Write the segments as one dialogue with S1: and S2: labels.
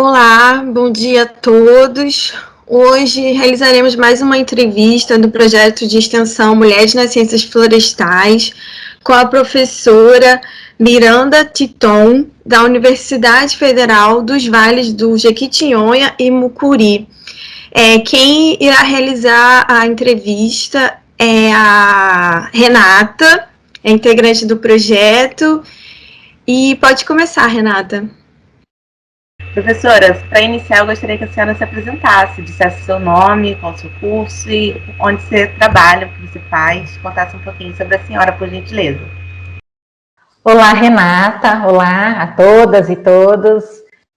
S1: Olá, bom dia a todos. Hoje realizaremos mais uma entrevista do projeto de extensão Mulheres nas Ciências Florestais com a professora Miranda Titon, da Universidade Federal dos Vales do Jequitinhonha e Mucuri. Quem irá realizar a entrevista é a Renata, integrante do projeto. E pode começar, Renata.
S2: Professora, para iniciar, eu gostaria que a senhora se apresentasse, dissesse seu nome, qual o seu curso e onde você trabalha, o que você faz, contasse um pouquinho sobre a senhora, por gentileza.
S3: Olá, Renata. Olá a todas e todos.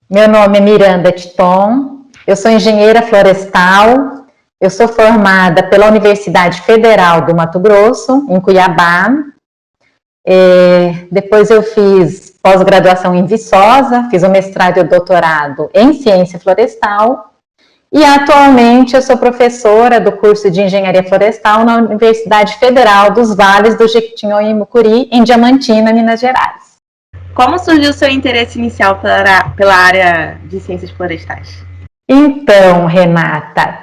S3: Meu nome é Miranda Titon, eu sou engenheira florestal, eu sou formada pela Universidade Federal do Mato Grosso, em Cuiabá. Depois eu fiz pós-graduação em Viçosa, fiz o mestrado e o doutorado em ciência florestal e atualmente eu sou professora do curso de engenharia florestal na Universidade Federal dos Vales do Jequitinhonha e Mucuri, em Diamantina, Minas Gerais.
S2: Como surgiu o seu interesse inicial pela área de ciências florestais?
S3: Então, Renata,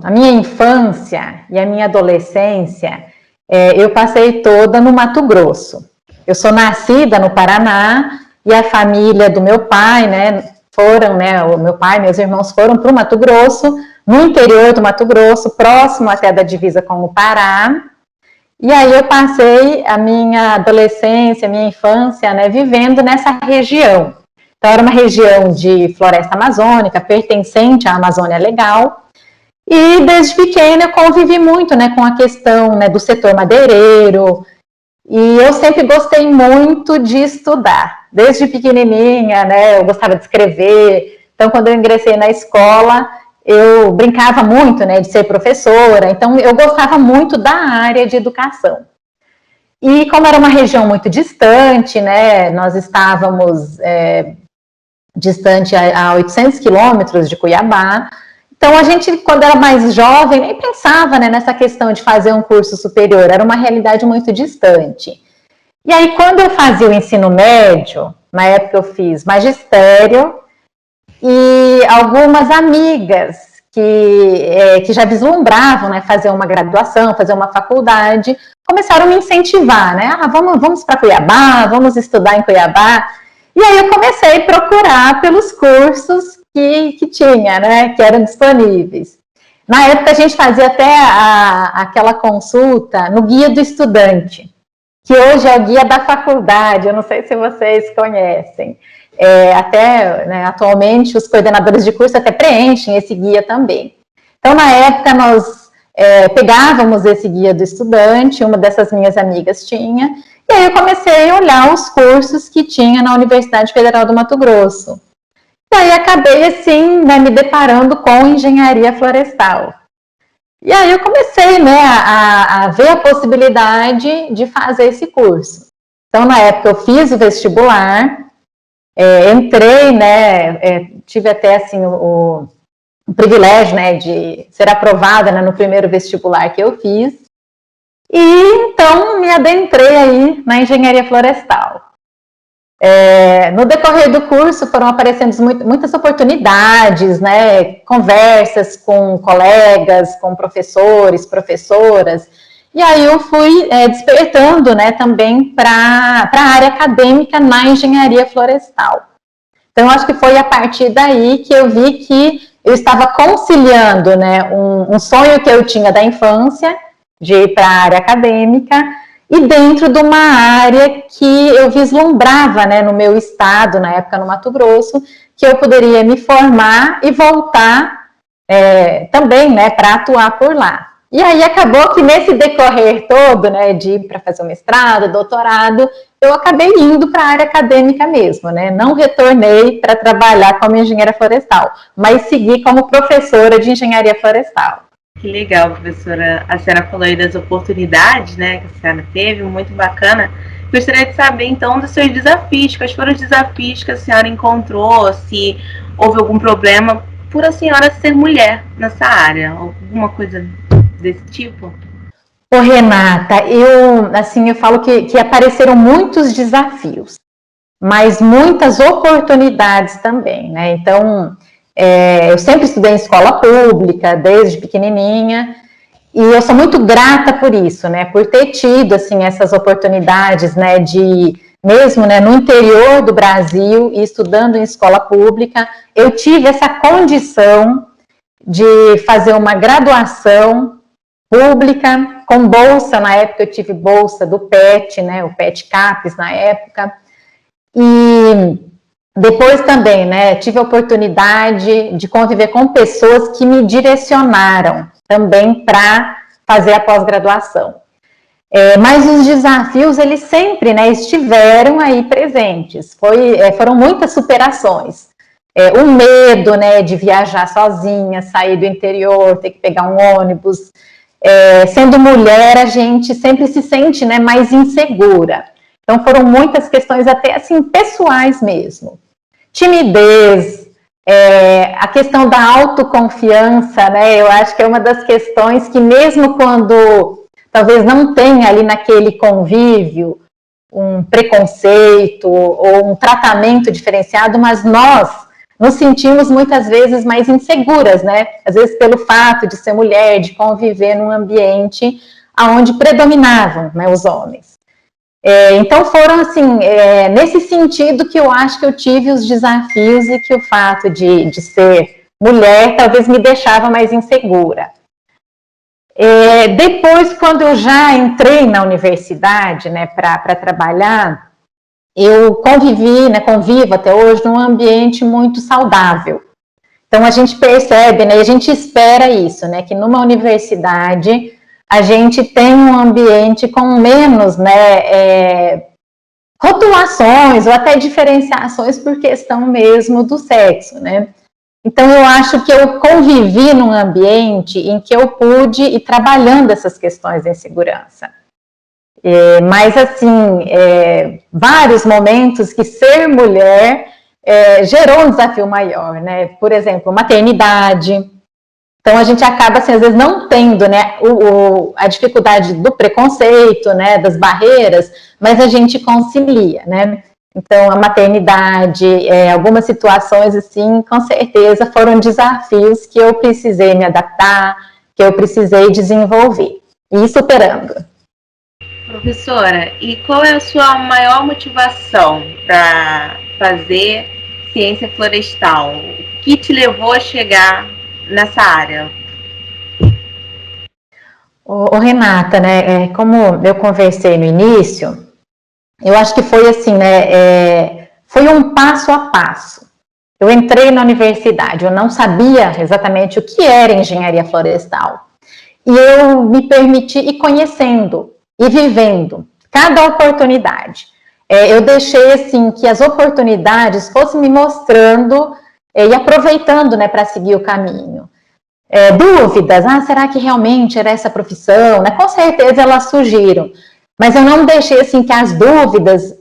S3: a minha infância e a minha adolescência, eu passei toda no Mato Grosso. Eu sou nascida no Paraná e a família do meu pai, o meu pai e meus irmãos foram para o Mato Grosso, no interior do Mato Grosso, próximo até da divisa com o Pará. E aí eu passei a minha adolescência, a minha infância, vivendo nessa região. Então era uma região de floresta amazônica, pertencente à Amazônia Legal. E desde pequena eu convivi muito com a questão do setor madeireiro. E eu sempre gostei muito de estudar. Desde pequenininha, eu gostava de escrever. Então, quando eu ingressei na escola, eu brincava muito, de ser professora. Então, eu gostava muito da área de educação. E como era uma região muito distante, nós estávamos distante a 800 quilômetros de Cuiabá. Então, a gente, quando era mais jovem, nem pensava nessa questão de fazer um curso superior, era uma realidade muito distante. E aí, quando eu fazia o ensino médio, na época eu fiz magistério, e algumas amigas que já vislumbravam fazer uma graduação, fazer uma faculdade, começaram a me incentivar, vamos para Cuiabá, vamos estudar em Cuiabá. E aí eu comecei a procurar pelos cursos que tinha, que eram disponíveis. Na época a gente fazia até aquela consulta no Guia do Estudante, que hoje é o Guia da Faculdade, eu não sei se vocês conhecem. Atualmente os coordenadores de curso até preenchem esse guia também. Então na época nós pegávamos esse Guia do Estudante, uma dessas minhas amigas tinha, e aí eu comecei a olhar os cursos que tinha na Universidade Federal do Mato Grosso. E aí acabei, assim, me deparando com engenharia florestal. E aí eu comecei, a ver a possibilidade de fazer esse curso. Então, na época, eu fiz o vestibular, entrei, tive até, assim, o privilégio, de ser aprovada, no primeiro vestibular que eu fiz. E, então, me adentrei aí na engenharia florestal. No decorrer do curso foram aparecendo muitas oportunidades, conversas com colegas, com professores, professoras, e aí eu fui despertando também para a área acadêmica na engenharia florestal. Então, acho que foi a partir daí que eu vi que eu estava conciliando um sonho que eu tinha da infância, de ir para a área acadêmica, e dentro de uma área que eu vislumbrava, no meu estado, na época no Mato Grosso, que eu poderia me formar e voltar também, para atuar por lá. E aí acabou que nesse decorrer todo, de ir para fazer o mestrado, doutorado, eu acabei indo para a área acadêmica mesmo, não retornei para trabalhar como engenheira florestal, mas segui como professora de engenharia florestal.
S2: Que legal, professora. A senhora falou aí das oportunidades, que a senhora teve, muito bacana. Gostaria de saber, então, dos seus desafios. Quais foram os desafios que a senhora encontrou? Se houve algum problema por a senhora ser mulher nessa área? Alguma coisa desse tipo?
S3: Ô, Renata, eu falo que apareceram muitos desafios. mas muitas oportunidades também, né? Então, eu sempre estudei em escola pública, desde pequenininha, e eu sou muito grata por isso, né? Por ter tido, assim, essas oportunidades, né? Mesmo, né, no interior do Brasil e estudando em escola pública, eu tive essa condição de fazer uma graduação pública, com bolsa. Na época eu tive bolsa do PET, né, o PET CAPES na época, e depois também, né, tive a oportunidade de conviver com pessoas que me direcionaram também para fazer a pós-graduação. Mas os desafios, eles sempre, né, estiveram aí presentes, foram muitas superações. O medo, né, de viajar sozinha, sair do interior, ter que pegar um ônibus. Sendo mulher, a gente sempre se sente, né, mais insegura. Então, foram muitas questões até, assim, pessoais mesmo. Timidez, a questão da autoconfiança, né, eu acho que é uma das questões que mesmo quando talvez não tenha ali naquele convívio um preconceito ou um tratamento diferenciado, mas nós nos sentimos muitas vezes mais inseguras, né? Às vezes pelo fato de ser mulher, de conviver num ambiente onde predominavam, né, os homens. Então foram assim, nesse sentido que eu acho que eu tive os desafios e que o fato de ser mulher talvez me deixava mais insegura. Depois, quando eu já entrei na universidade, né, para trabalhar, eu convivo até hoje num ambiente muito saudável. Então, a gente percebe, né, e a gente espera isso, né, que numa universidade a gente tem um ambiente com menos, né, rotulações ou até diferenciações por questão mesmo do sexo, né. Então, eu acho que eu convivi num ambiente em que eu pude ir trabalhando essas questões de insegurança. Mas, assim, vários momentos que ser mulher gerou um desafio maior, né? Por exemplo, maternidade. Então, a gente acaba, assim, às vezes não tendo, né, a dificuldade do preconceito, né, das barreiras, mas a gente concilia, né? Então, a maternidade, algumas situações, assim, com certeza foram desafios que eu precisei me adaptar, que eu precisei desenvolver, e ir superando.
S2: Professora, e qual é a sua maior motivação para fazer ciência florestal? O que te levou a chegar nessa área?
S3: Renata, né, como eu conversei no início, eu acho que foi assim, né, foi um passo a passo. Eu entrei na universidade, eu não sabia exatamente o que era engenharia florestal. E eu me permiti ir conhecendo e vivendo cada oportunidade. Eu deixei, assim, que as oportunidades fossem me mostrando e aproveitando, né, para seguir o caminho. Dúvidas, será que realmente era essa profissão? Né? Com certeza elas surgiram. Mas eu não deixei, assim, que as dúvidas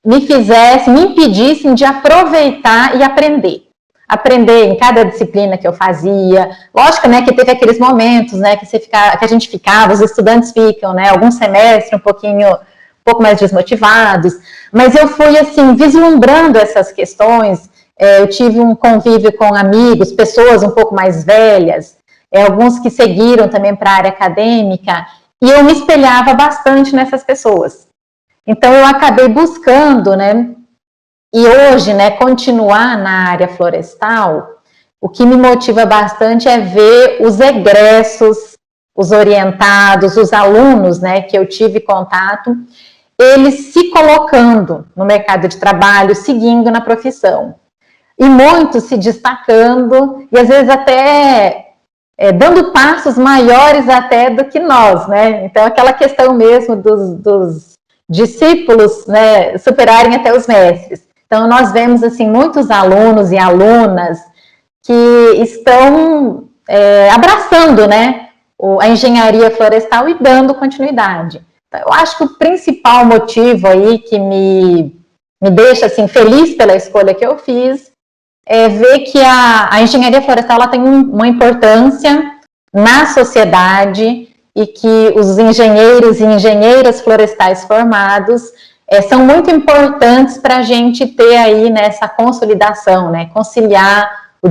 S3: me impedissem de aproveitar e aprender. Aprender em cada disciplina que eu fazia. Lógico, né, que teve aqueles momentos, né, que a gente ficava, os estudantes ficam, né, algum semestre um pouco mais desmotivados, mas eu fui, assim, vislumbrando essas questões. Eu tive um convívio com amigos, pessoas um pouco mais velhas, alguns que seguiram também para a área acadêmica, e eu me espelhava bastante nessas pessoas. Então, eu acabei buscando, né, e hoje, né, continuar na área florestal, o que me motiva bastante é ver os egressos, os orientados, os alunos, né, que eu tive contato, eles se colocando no mercado de trabalho, seguindo na profissão. E muitos se destacando, e às vezes até dando passos maiores até do que nós, né? Então, aquela questão mesmo dos discípulos, né, superarem até os mestres. Então, nós vemos, assim, muitos alunos e alunas que estão abraçando, né, a engenharia florestal e dando continuidade. Então, eu acho que o principal motivo aí que me deixa, assim, feliz pela escolha que eu fiz é ver que a engenharia florestal ela tem uma importância na sociedade e que os engenheiros e engenheiras florestais formados, são muito importantes para a gente ter aí nessa consolidação, né, conciliar o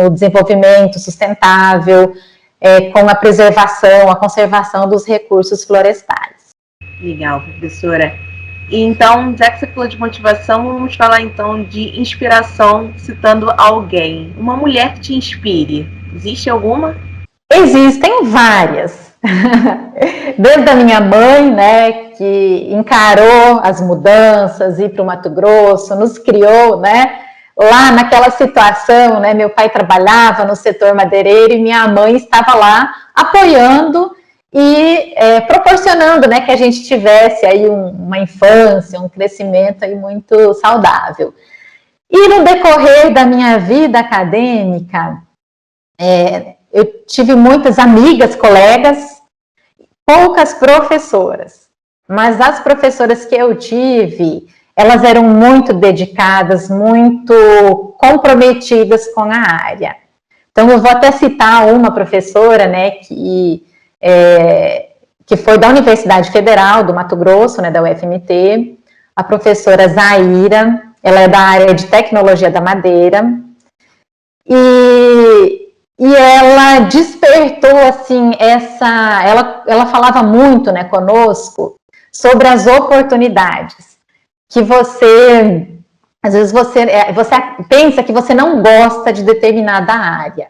S3: desenvolvimento sustentável com a preservação, a conservação dos recursos florestais.
S2: Legal, professora. Então, já que você falou de motivação, vamos falar então de inspiração, citando alguém. Uma mulher que te inspire. Existe alguma?
S3: Existem várias. Desde a minha mãe, né, que encarou as mudanças, ir para o Mato Grosso, nos criou, né, lá naquela situação, né, meu pai trabalhava no setor madeireiro e minha mãe estava lá apoiando e proporcionando, né, que a gente tivesse aí uma infância, um crescimento aí muito saudável. E no decorrer da minha vida acadêmica, eu tive muitas amigas, colegas, poucas professoras, mas as professoras que eu tive, elas eram muito dedicadas, muito comprometidas com a área. Então, eu vou até citar uma professora, né, que foi da Universidade Federal do Mato Grosso, né, da UFMT, a professora Zaira, ela é da área de tecnologia da madeira, e ela despertou, assim, ela falava muito, né, conosco sobre as oportunidades, que às vezes você pensa que você não gosta de determinada área,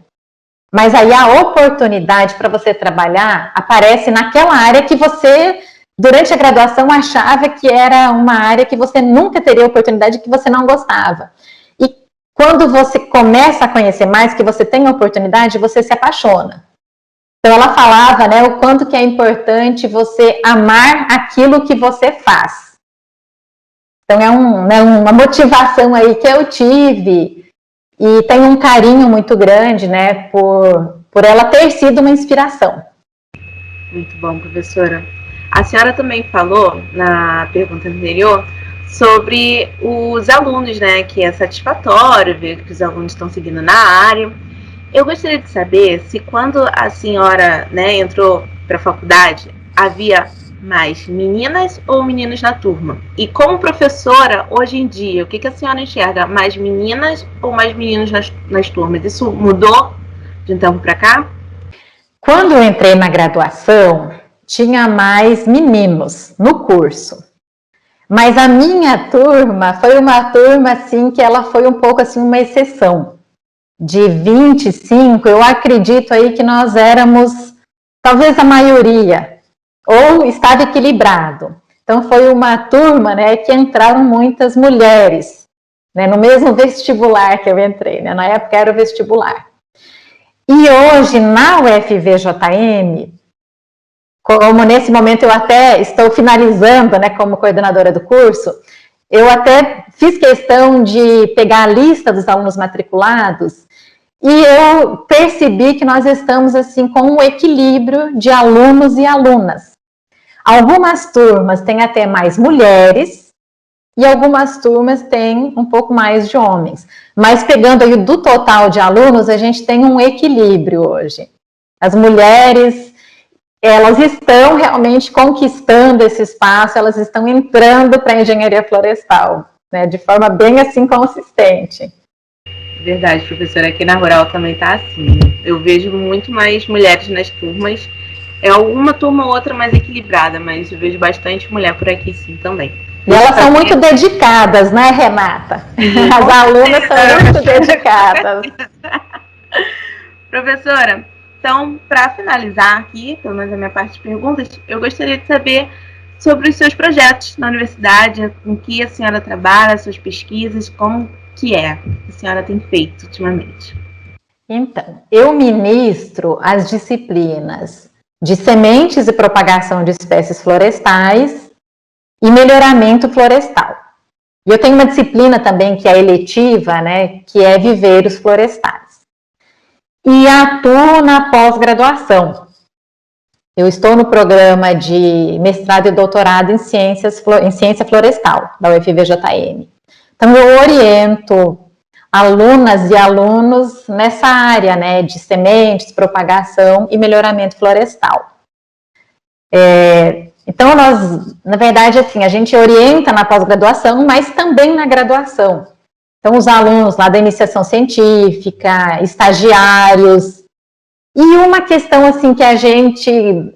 S3: mas aí a oportunidade para você trabalhar aparece naquela área que você, durante a graduação, achava que era uma área que você nunca teria oportunidade, que você não gostava. E quando você começa a conhecer mais, que você tem a oportunidade, você se apaixona. Então, ela falava, né, o quanto que é importante você amar aquilo que você faz. Então, uma motivação aí que eu tive e tenho um carinho muito grande, né, por ela ter sido uma inspiração.
S2: Muito bom, professora. A senhora também falou, na pergunta anterior, sobre os alunos, né, que é satisfatório ver que os alunos estão seguindo na área. Eu gostaria de saber se quando a senhora, né, entrou para a faculdade, havia mais meninas ou meninos na turma? E como professora, hoje em dia, o que a senhora enxerga? Mais meninas ou mais meninos nas turmas? Isso mudou de um tempo para cá?
S3: Quando eu entrei na graduação, tinha mais meninos no curso. Mas a minha turma foi uma turma, assim, que ela foi um pouco, assim, uma exceção. De 25, eu acredito aí que nós éramos, talvez a maioria, ou estava equilibrado. Então, foi uma turma, né, que entraram muitas mulheres, né, no mesmo vestibular que eu entrei, né, na época era o vestibular. E hoje, na UFVJM, como nesse momento eu até estou finalizando, né, como coordenadora do curso, eu até fiz questão de pegar a lista dos alunos matriculados e eu percebi que nós estamos, assim, com um equilíbrio de alunos e alunas. Algumas turmas têm até mais mulheres e algumas turmas têm um pouco mais de homens. Mas pegando aí do total de alunos, a gente tem um equilíbrio hoje. As mulheres, elas estão realmente conquistando esse espaço, elas estão entrando para a engenharia florestal, né, de forma bem, assim, consistente.
S2: Verdade, professora. Aqui na Rural também está assim. Eu vejo muito mais mulheres nas turmas. É uma turma ou outra mais equilibrada, mas eu vejo bastante mulher por aqui sim também.
S3: E elas são muito dedicadas, né, Renata? As alunas são muito dedicadas.
S2: Professora, então, para finalizar aqui, pelo menos a minha parte de perguntas, eu gostaria de saber sobre os seus projetos na universidade, com que a senhora trabalha, suas pesquisas, como que a senhora tem feito ultimamente.
S3: Então, eu ministro as disciplinas de sementes e propagação de espécies florestais e melhoramento florestal. E eu tenho uma disciplina também que é eletiva, né, que é viveiros florestais. E atuo na pós-graduação. Eu estou no programa de mestrado e doutorado em ciência florestal, da UFVJM. Então, eu oriento alunas e alunos nessa área, né, de sementes, propagação e melhoramento florestal. Então, nós, na verdade, assim, a gente orienta na pós-graduação, mas também na graduação. Então, os alunos lá da iniciação científica, estagiários. E uma questão, assim, que a gente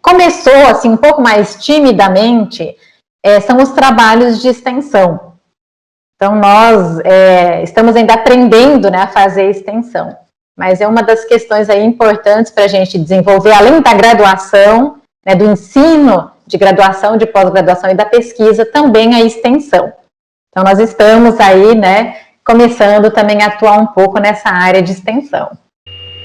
S3: começou, assim, um pouco mais timidamente, são os trabalhos de extensão. Então, nós estamos ainda aprendendo, né, a fazer extensão. Mas é uma das questões aí importantes para a gente desenvolver, além da graduação, né, do ensino de graduação, de pós-graduação e da pesquisa, também a extensão. Então, nós estamos aí, né, começando também a atuar um pouco nessa área de extensão.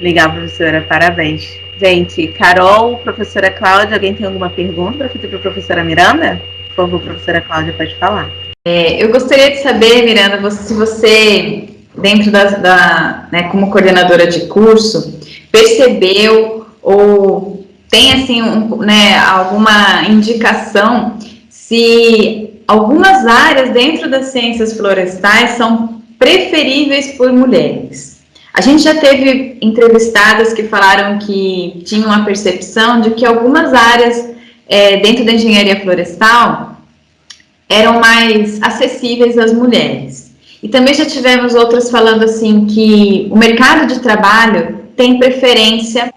S2: Legal, professora, parabéns. Gente, Carol, professora Cláudia, alguém tem alguma pergunta para fazer para a professora Miranda? Por favor, professora Cláudia, pode falar.
S4: Eu gostaria de saber, Miranda, se você, dentro né, como coordenadora de curso, percebeu ou tem, assim, né, alguma indicação se algumas áreas dentro das ciências florestais são preferíveis por mulheres. A gente já teve entrevistadas que falaram que tinham a percepção de que algumas áreas dentro da engenharia florestal eram mais acessíveis às mulheres. E também já tivemos outras falando assim que o mercado de trabalho tem preferência,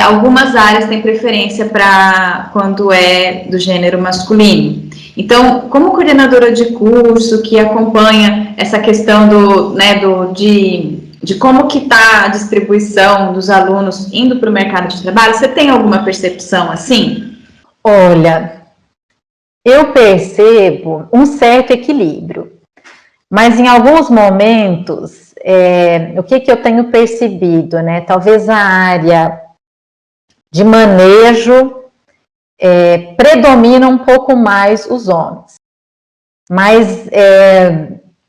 S4: algumas áreas têm preferência para quando é do gênero masculino. Então, como coordenadora de curso que acompanha essa questão de como que está a distribuição dos alunos indo para o mercado de trabalho, você tem alguma percepção assim?
S3: Olha, eu percebo um certo equilíbrio, mas em alguns momentos, o que eu tenho percebido, né? Talvez a área de manejo predomina um pouco mais os homens. Mas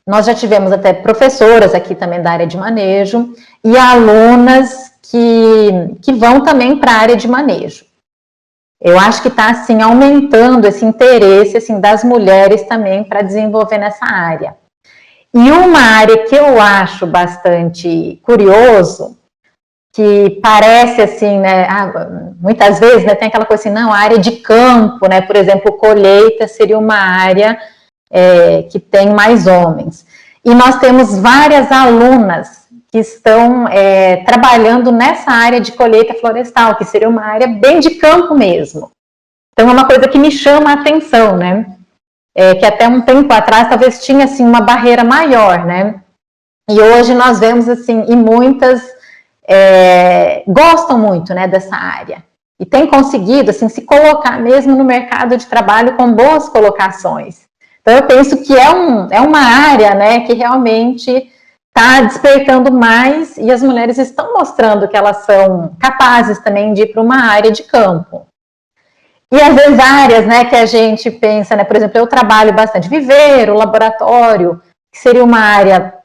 S3: nós já tivemos até professoras aqui também da área de manejo e alunas que vão também para a área de manejo. Eu acho que está, assim, aumentando esse interesse, assim, das mulheres também para desenvolver nessa área. E uma área que eu acho bastante curioso, que parece, assim, né, muitas vezes, né, tem aquela coisa assim, não, a área de campo, né, por exemplo, colheita seria uma área que tem mais homens. E nós temos várias alunas que estão trabalhando nessa área de colheita florestal, que seria uma área bem de campo mesmo. Então, é uma coisa que me chama a atenção, né? Que até um tempo atrás talvez tinha, assim, uma barreira maior, né? E hoje nós vemos, assim, e muitas gostam muito, né, dessa área. E têm conseguido, assim, se colocar mesmo no mercado de trabalho com boas colocações. Então, eu penso que é uma área, né, que realmente está despertando mais e as mulheres estão mostrando que elas são capazes também de ir para uma área de campo. E às vezes áreas, né, que a gente pensa, né, por exemplo, eu trabalho bastante viveiro, laboratório, que seria uma área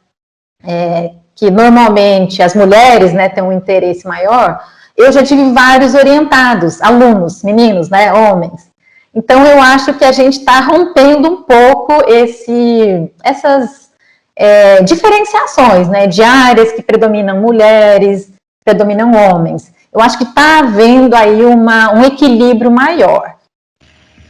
S3: que normalmente as mulheres, né, têm um interesse maior. Eu já tive vários orientados, alunos, meninos, né, homens. Então eu acho que a gente está rompendo um pouco essas diferenciações, né, de áreas que predominam mulheres, predominam homens. Eu acho que está havendo aí um equilíbrio maior.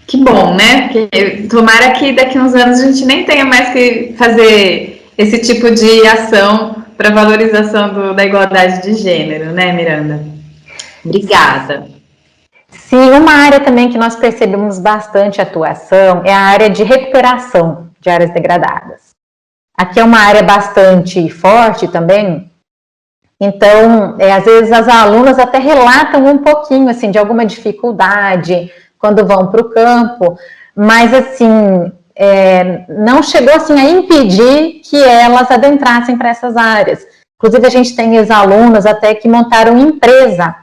S4: Que bom, né? Porque tomara que daqui a uns anos a gente nem tenha mais que fazer esse tipo de ação para valorização da igualdade de gênero, né, Miranda? Obrigada.
S3: Sim, uma área também que nós percebemos bastante atuação é a área de recuperação de áreas degradadas. Aqui é uma área bastante forte também, então, às vezes as alunas até relatam um pouquinho, assim, de alguma dificuldade quando vão para o campo, mas, assim, não chegou, assim, a impedir que elas adentrassem para essas áreas. Inclusive, a gente tem ex-alunas até que montaram empresa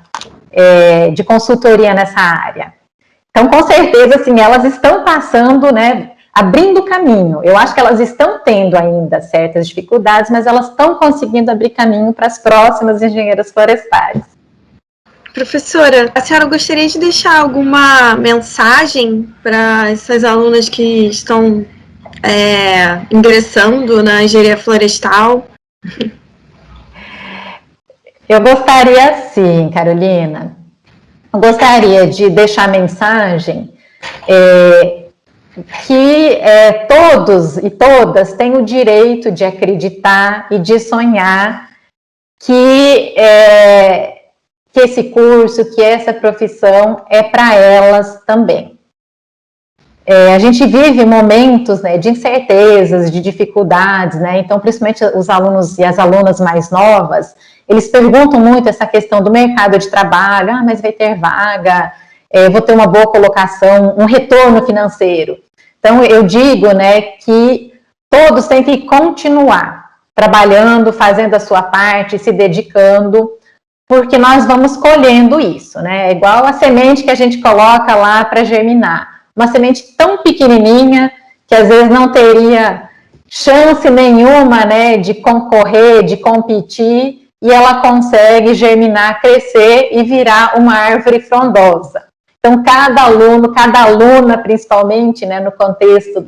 S3: de consultoria nessa área. Então, com certeza, assim, elas estão passando, né, abrindo caminho. Eu acho que elas estão tendo ainda certas dificuldades, mas elas estão conseguindo abrir caminho para as próximas engenheiras florestais.
S1: Professora, a senhora gostaria de deixar alguma mensagem para essas alunas que estão ingressando na engenharia florestal?
S3: Eu gostaria sim, Carolina. gostaria de deixar a mensagem que todos e todas têm o direito de acreditar e de sonhar que esse curso, que essa profissão é para elas também. A gente vive momentos, né, de incertezas, de dificuldades, né? Então, principalmente os alunos e as alunas mais novas, eles perguntam muito essa questão do mercado de trabalho, mas vai ter vaga, vou ter uma boa colocação, um retorno financeiro. Então, eu digo, né, que todos têm que continuar trabalhando, fazendo a sua parte, se dedicando, porque nós vamos colhendo isso, né? É igual a semente que a gente coloca lá para germinar. Uma semente tão pequenininha que às vezes não teria chance nenhuma, né, de concorrer, de competir, e ela consegue germinar, crescer e virar uma árvore frondosa. Então, cada aluno, cada aluna, principalmente, né, no contexto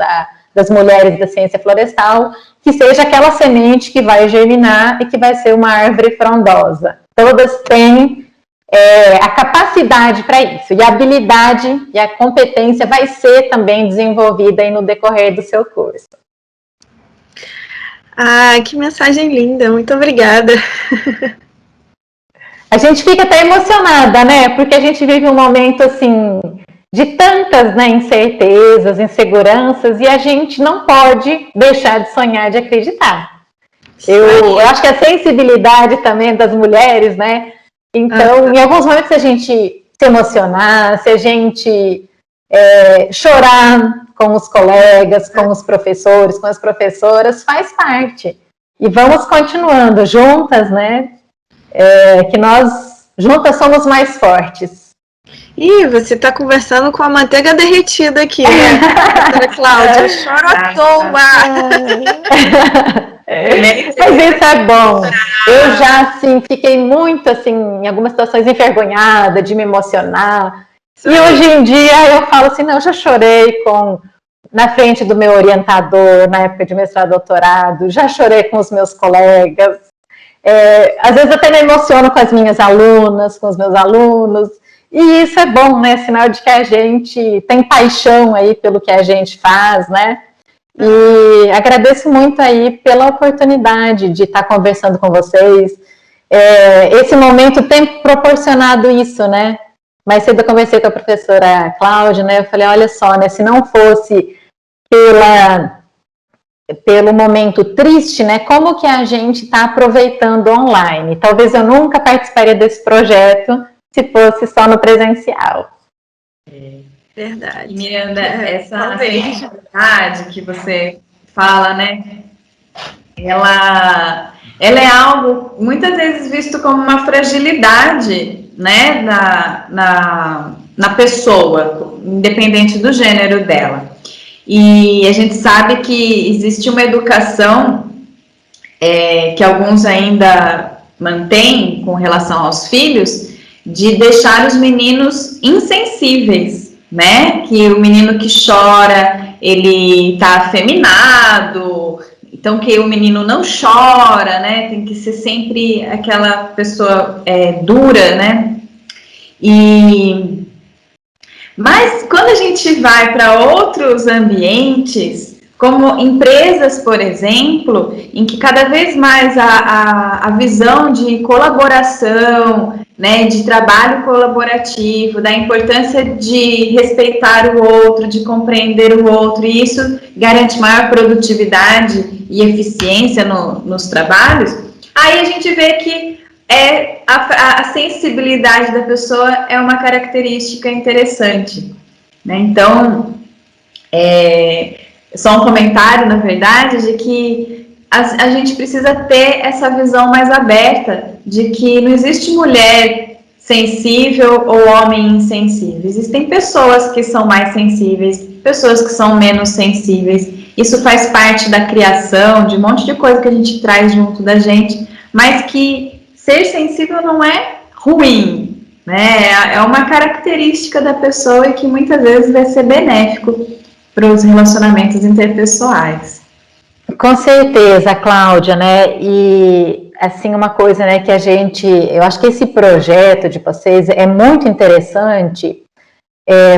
S3: das mulheres da ciência florestal, que seja aquela semente que vai germinar e que vai ser uma árvore frondosa. Todas têm a capacidade para isso, e a habilidade e a competência vai ser também desenvolvida aí no decorrer do seu curso.
S1: Que mensagem linda, muito obrigada.
S3: A gente fica até emocionada, né? Porque a gente vive um momento, assim, de tantas, né, incertezas, inseguranças, e a gente não pode deixar de sonhar, de acreditar. Eu acho que a sensibilidade também das mulheres, né? Então, em alguns momentos, se a gente se emocionar, se a gente chorar com os colegas, com os professores, com as professoras, faz parte. E vamos continuando juntas, né? Que nós juntas somos mais fortes.
S1: Ih, você está conversando com a manteiga derretida aqui, né, doutora Cláudia? Choro à toa.
S3: Mas isso é bom. Eu já, assim, fiquei muito, assim, em algumas situações envergonhada de me emocionar. E hoje em dia eu falo assim, não, eu já chorei na frente do meu orientador, na época de mestrado e doutorado, já chorei com os meus colegas. Às vezes até me emociono com as minhas alunas, com os meus alunos. E isso é bom, né? Sinal de que a gente tem paixão aí pelo que a gente faz, né? E agradeço muito aí pela oportunidade de estar conversando com vocês. Esse momento tem proporcionado isso, né? Mais cedo eu conversei com a professora Cláudia, né? Eu falei, olha só, né? Se não fosse pelo momento triste, né? Como que a gente está aproveitando online? Talvez eu nunca participaria desse projeto se fosse só no presencial.
S1: Verdade.
S4: E, Miranda, essa sensibilidade que você fala, né? Ela é algo muitas vezes visto como uma fragilidade, né? Na pessoa, independente do gênero dela. E a gente sabe que existe uma educação que alguns ainda mantêm com relação aos filhos, de deixar os meninos insensíveis, né? Que o menino que chora, ele tá afeminado, então que o menino não chora, né? Tem que ser sempre aquela pessoa dura, né? Mas quando a gente vai para outros ambientes, como empresas, por exemplo, em que cada vez mais a visão de colaboração, né, de trabalho colaborativo, da importância de respeitar o outro, de compreender o outro, e isso garante maior produtividade e eficiência nos trabalhos, aí a gente vê que a sensibilidade da pessoa é uma característica interessante, né? Então, só um comentário, na verdade, de que a gente precisa ter essa visão mais aberta de que não existe mulher sensível ou homem insensível. Existem pessoas que são mais sensíveis, pessoas que são menos sensíveis. Isso faz parte da criação, de um monte de coisa que a gente traz junto da gente, mas que ser sensível não é ruim, né? É uma característica da pessoa e que muitas vezes vai ser benéfico para os relacionamentos interpessoais.
S3: Com certeza, Cláudia, né? E assim, uma coisa, né, que eu acho que esse projeto de vocês é muito interessante,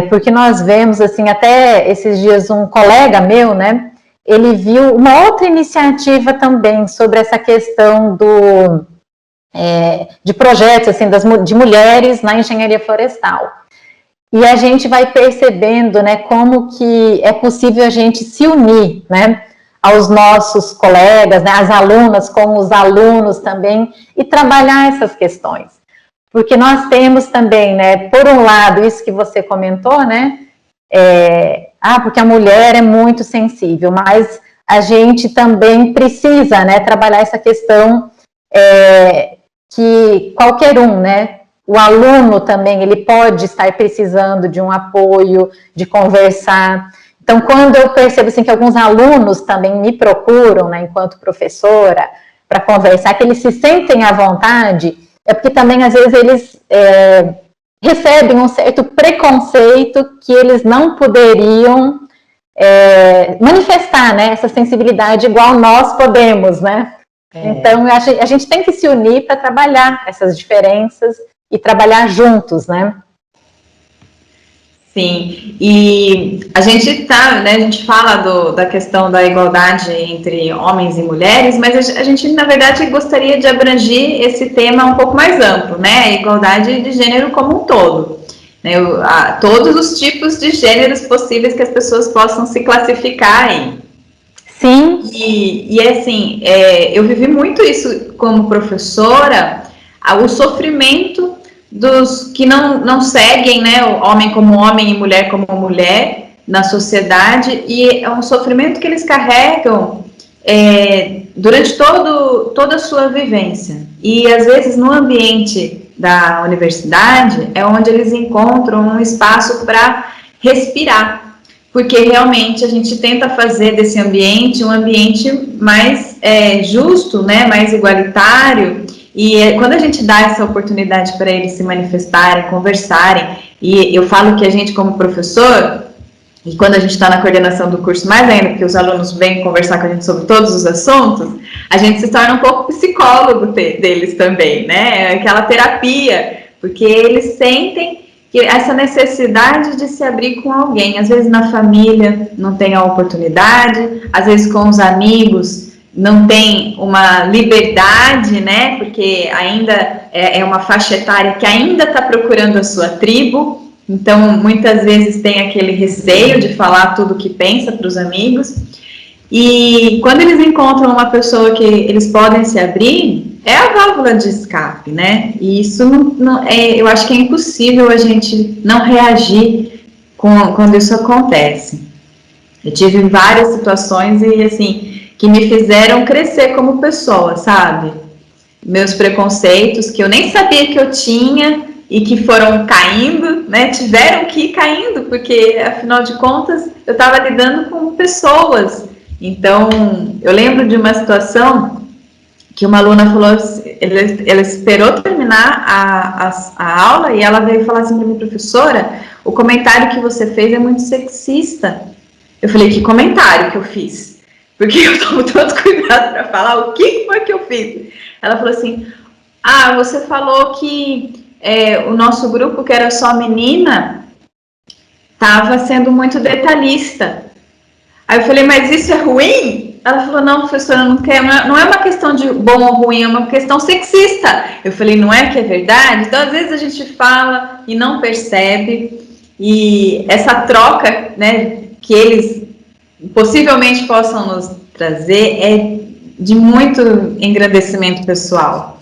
S3: porque nós vemos, assim, até esses dias um colega meu, né, ele viu uma outra iniciativa também sobre essa questão de projetos, assim, de mulheres na engenharia florestal. E a gente vai percebendo, né, como que é possível a gente se unir, né, aos nossos colegas, né, as alunas com os alunos também, e trabalhar essas questões. Porque nós temos também, né, por um lado, isso que você comentou, né, porque a mulher é muito sensível, mas a gente também precisa, né, trabalhar essa questão que qualquer um, né, o aluno também, ele pode estar precisando de um apoio, de conversar. Então, quando eu percebo assim, que alguns alunos também me procuram, né, enquanto professora, para conversar, que eles se sentem à vontade, é porque também, às vezes, eles recebem um certo preconceito que eles não poderiam manifestar, né, essa sensibilidade igual nós podemos, né? Então, a gente tem que se unir para trabalhar essas diferenças e trabalhar juntos, né?
S4: Sim, e a gente né, a gente fala da questão da igualdade entre homens e mulheres, mas a gente, na verdade, gostaria de abranger esse tema um pouco mais amplo, né? A igualdade de gênero como um todo. Né? Todos os tipos de gêneros possíveis que as pessoas possam se classificar em.
S3: Sim.
S4: E assim, eu vivi muito isso como professora, o sofrimento dos que não seguem, né, o homem como homem e mulher como mulher na sociedade, e é um sofrimento que eles carregam durante toda a sua vivência. E às vezes no ambiente da universidade é onde eles encontram um espaço para respirar, porque realmente a gente tenta fazer desse ambiente um ambiente mais justo, né, mais igualitário. E quando a gente dá essa oportunidade para eles se manifestarem, conversarem, e eu falo que a gente como professor, e quando a gente está na coordenação do curso mais ainda, porque os alunos vêm conversar com a gente sobre todos os assuntos, a gente se torna um pouco psicólogo deles também, né? Aquela terapia, porque eles sentem que essa necessidade de se abrir com alguém, às vezes na família não tem a oportunidade, às vezes com os amigos não tem uma liberdade, né, porque ainda é uma faixa etária que ainda está procurando a sua tribo, então muitas vezes tem aquele receio de falar tudo o que pensa para os amigos, e quando eles encontram uma pessoa que eles podem se abrir, é a válvula de escape, né, e isso eu acho que é impossível a gente não reagir quando isso acontece. Eu tive várias situações e assim, que me fizeram crescer como pessoa, sabe? Meus preconceitos, que eu nem sabia que eu tinha e que foram caindo, né? Tiveram que ir caindo, porque, afinal de contas, eu estava lidando com pessoas. Então, eu lembro de uma situação que uma aluna falou, ela esperou terminar a aula e ela veio falar assim para mim, professora, o comentário que você fez é muito sexista. Eu falei, que comentário que eu fiz? Porque eu tomo tanto cuidado para falar o que foi que eu fiz. Ela falou assim, você falou que o nosso grupo, que era só menina, estava sendo muito detalhista. Aí eu falei, mas isso é ruim? Ela falou, não, professora, não é uma questão de bom ou ruim, é uma questão sexista. Eu falei, não é que é verdade? Então, às vezes a gente fala e não percebe, e essa troca, né, que eles possivelmente possam nos trazer é de muito engrandecimento pessoal.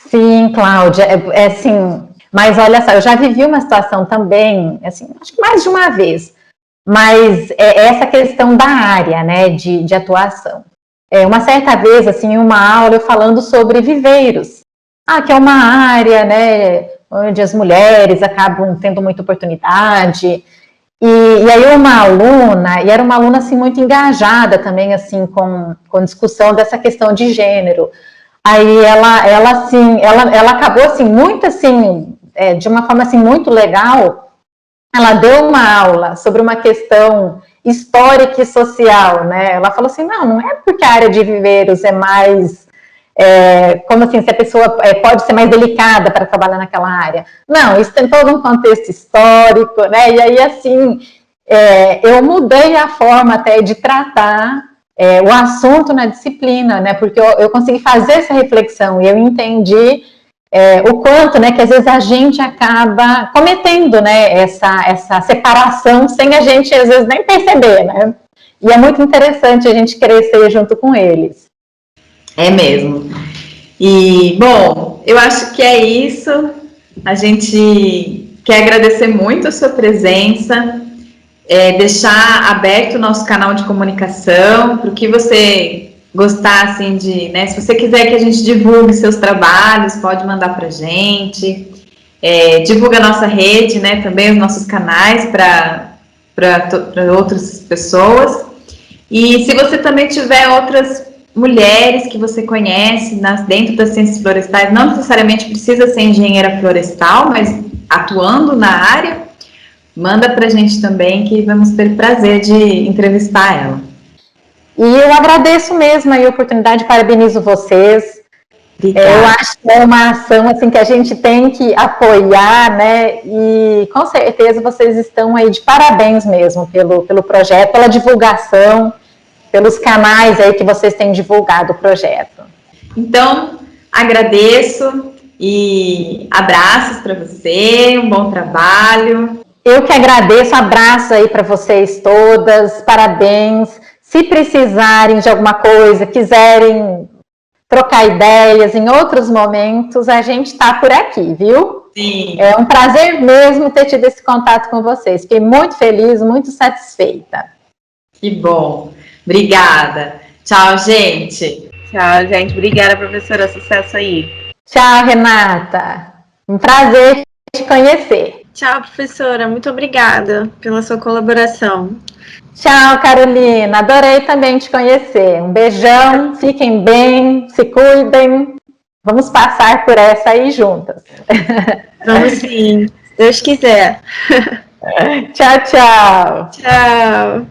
S3: Sim, Cláudia, assim, mas olha só, eu já vivi uma situação também, assim, acho que mais de uma vez, mas essa questão da área, né, de atuação. Uma certa vez, assim, em uma aula, eu falando sobre viveiros, que é uma área, né, onde as mulheres acabam tendo muita oportunidade. E aí uma aluna, e era uma aluna assim muito engajada também assim com discussão dessa questão de gênero. Aí ela acabou assim muito assim de uma forma assim muito legal. Ela deu uma aula sobre uma questão histórica e social, né? Ela falou assim, não é porque a área de viveiros é mais como assim, se a pessoa pode ser mais delicada para trabalhar naquela área. Não, isso tem todo um contexto histórico, né? E aí, assim, eu mudei a forma até de tratar o assunto na disciplina, né? Porque eu consegui fazer essa reflexão e eu entendi o quanto, né, que às vezes a gente acaba cometendo, né, essa separação sem a gente, às vezes, nem perceber, né? E é muito interessante a gente crescer junto com eles.
S4: É mesmo. E, bom, eu acho que é isso. A gente quer agradecer muito a sua presença, deixar aberto o nosso canal de comunicação, para o que você gostar, assim, né, se você quiser que a gente divulgue seus trabalhos, pode mandar para a gente. Divulga a nossa rede, né, também os nossos canais para outras pessoas. E se você também tiver outras mulheres que você conhece dentro das ciências florestais, não necessariamente precisa ser engenheira florestal, mas atuando na área, manda para a gente também, que vamos ter prazer de entrevistar ela.
S3: E eu agradeço mesmo a oportunidade, parabenizo vocês. Eu acho que é uma ação assim, que a gente tem que apoiar, né? E com certeza vocês estão aí de parabéns mesmo pelo projeto, pela divulgação, pelos canais aí que vocês têm divulgado o projeto.
S4: Então, agradeço e abraços para você, um bom trabalho.
S3: Eu que agradeço, abraço aí para vocês todas, parabéns. Se precisarem de alguma coisa, quiserem trocar ideias em outros momentos, a gente está por aqui, viu?
S4: Sim.
S3: É um prazer mesmo ter tido esse contato com vocês. Fiquei muito feliz, muito satisfeita.
S4: Que bom. Obrigada. Tchau, gente.
S2: Tchau, gente. Obrigada, professora. Sucesso aí.
S3: Tchau, Renata. Um prazer te conhecer.
S1: Tchau, professora. Muito obrigada pela sua colaboração.
S3: Tchau, Carolina. Adorei também te conhecer. Um beijão, fiquem bem, se cuidem. Vamos passar por essa aí juntas.
S1: Vamos sim, se Deus quiser.
S3: Tchau, tchau.
S1: Tchau.